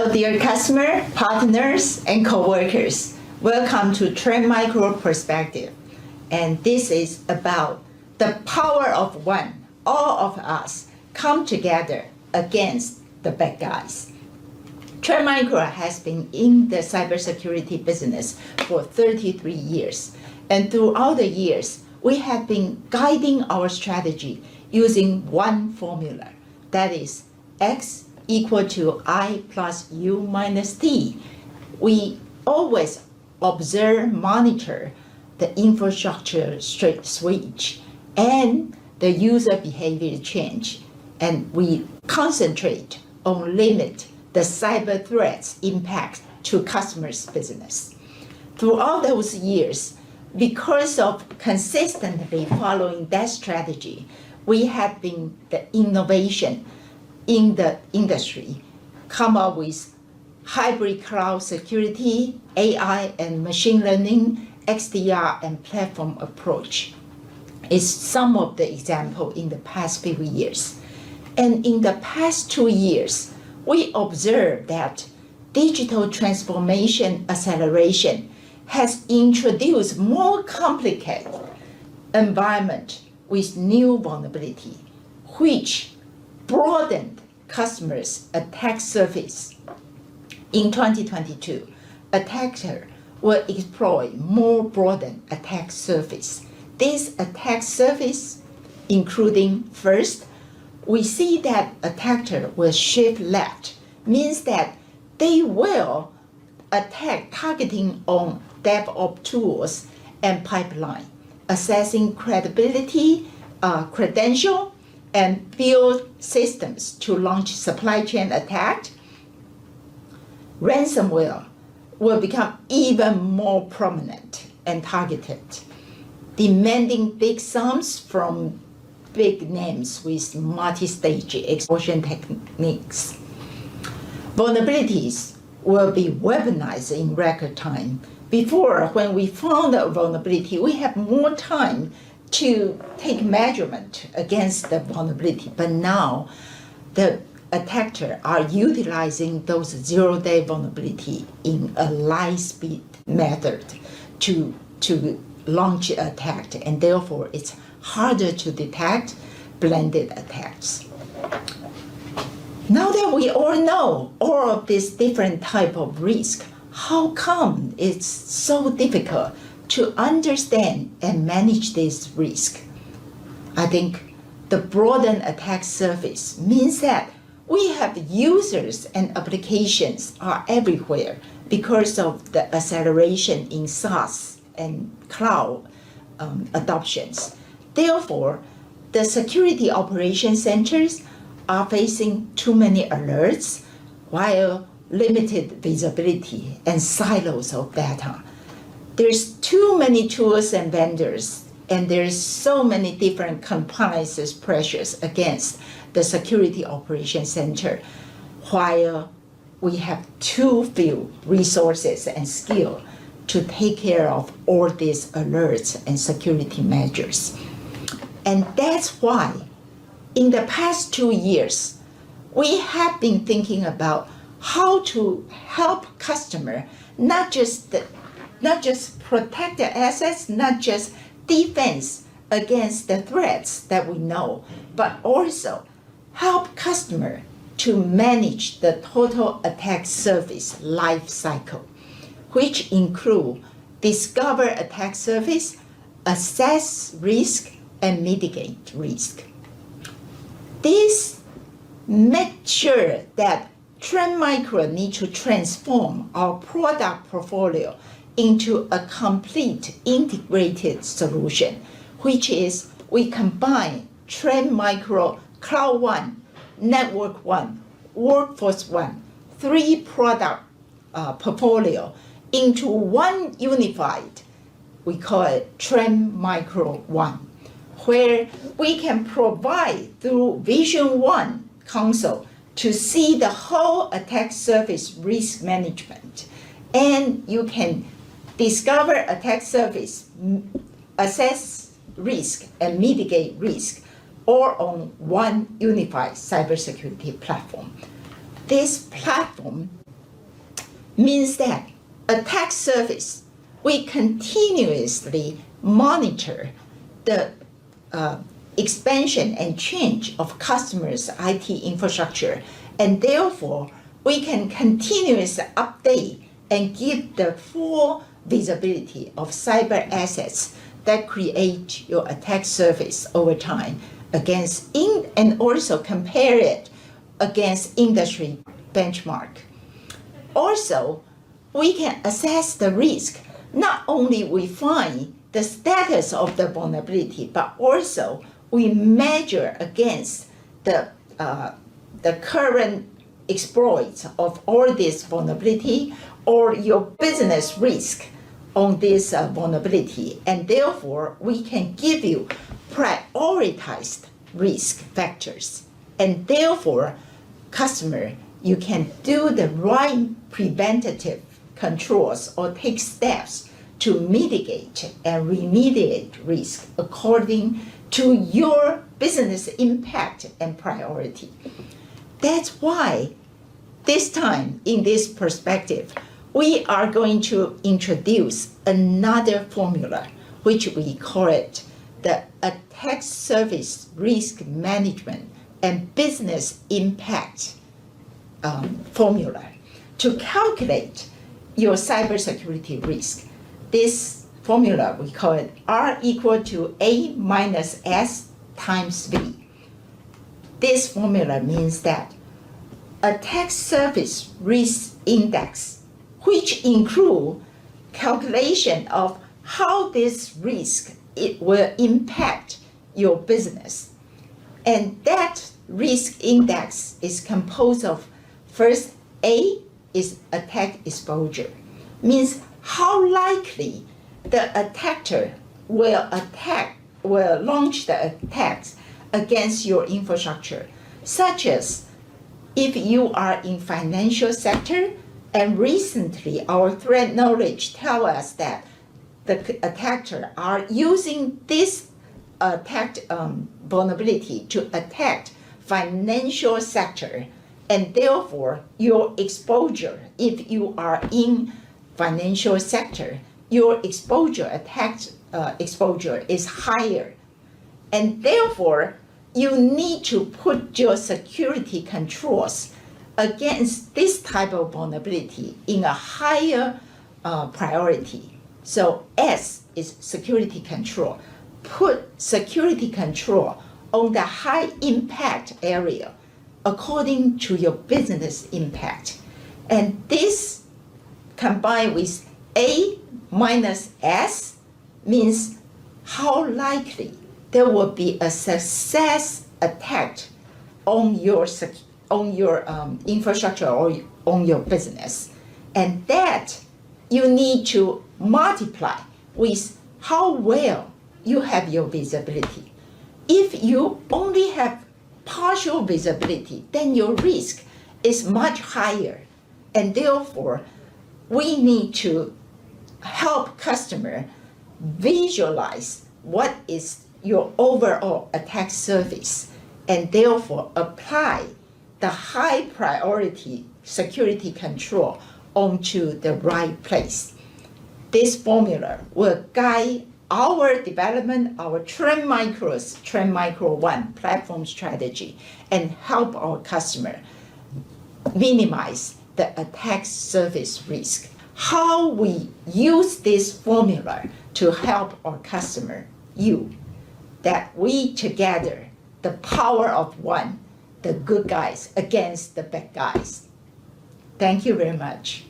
Hello, dear customer, partners, and coworkers. Welcome to Trend Micro Perspective. And this is about the power of one. All of us come together against the bad guys. Trend Micro has been in the cybersecurity business for 33 years. And throughout the years, we have been guiding our strategy using one formula. That is X equal to I plus U minus T. We always observe, monitor the infrastructure switch and the user behavior change. And we concentrate on limit the cyber threats impact to customers' business. Throughout those years, because of consistently following that strategy, we have been the innovation in the industry, come up with hybrid cloud security, AI and machine learning, XDR and platform approach. Is some of the example in the past few years. And in the past 2 years, we observed that digital transformation acceleration has introduced more complicated environment with new vulnerability, which broadened customers' attack surface. In 2022, attackers will exploit more broadened attack surface. This attack surface, including first, we see that attackers will shift left, means that they will attack targeting on DevOps tools and pipeline, assessing credibility, credential, and build systems to launch supply chain attack. Ransomware will become even more prominent and targeted, demanding big sums from big names with multi-stage explosion techniques. Vulnerabilities will be weaponized in record time. Before, when we found a vulnerability, we have more time to take measurement against the vulnerability. But now, the attackers are utilizing those zero-day vulnerability in a light speed method to launch an attack, and therefore it's harder to detect blended attacks. Now that we all know all of these different type of risk, how come it's so difficult to understand and manage this risk? I think the broadened attack surface means that we have users and applications are everywhere because of the acceleration in SaaS and cloud adoptions. Therefore, the security operation centers are facing too many alerts while limited visibility and silos of data. There's too many tools and vendors, and there's so many different compliance pressures against the security operation center, while we have too few resources and skill to take care of all these alerts and security measures. And that's why in the past 2 years, we have been thinking about how to help customer not just protect their assets, not just defense against the threats that we know, but also help customer to manage the total attack surface life cycle, which include discover attack surface, assess risk, and mitigate risk. This makes sure that Trend Micro need to transform our product portfolio into a complete integrated solution, which is we combine Trend Micro Cloud One, Network One, Workforce One, 3 product portfolio into one unified, we call it Trend Micro One, where we can provide through Vision One console to see the whole attack surface risk management. And you can discover attack surface, assess risk, and mitigate risk, all on one unified cybersecurity platform. This platform means that attack surface, we continuously monitor the expansion and change of customers' IT infrastructure, and therefore we can continuously update and give the full visibility of cyber assets that create your attack surface over time and also compare it against industry benchmark. Also, we can assess the risk. Not only we find the status of the vulnerability, but also we measure against the current exploits of all this vulnerability or your business risk on this vulnerability, and therefore we can give you prioritized risk factors, and therefore customer, you can do the right preventative controls or take steps to mitigate and remediate risk according to your business impact and priority. That's why this time, in this perspective, we are going to introduce another formula, which we call it the attack surface risk management and business impact formula to calculate your cybersecurity risk. This formula, we call it R equal to A minus S times V. This formula means that attack surface risk index, which include calculation of how this risk it will impact your business. And that risk index is composed of, first, A is attack exposure, means how likely the attacker will launch the attacks against your infrastructure, such as if you are in financial sector, and recently our threat knowledge tell us that the attacker are using this attack vulnerability to attack financial sector, and therefore your exposure, if you are in financial sector, your exposure is higher, and therefore you need to put your security controls against this type of vulnerability in a higher priority. So S is security control. Put security control on the high impact area according to your business impact. And this combined with A minus S means how likely there will be a success attack on your infrastructure or on your business. And that you need to multiply with how well you have your visibility. If you only have partial visibility, then your risk is much higher. And therefore, we need to help customer visualize what is your overall attack surface, and therefore apply the high priority security control onto the right place. This formula will guide our development, our Trend Micro 1 platform strategy, and help our customer minimize the attack surface risk. How we use this formula to help our customer, that we together, the power of one, the good guys against the bad guys. Thank you very much.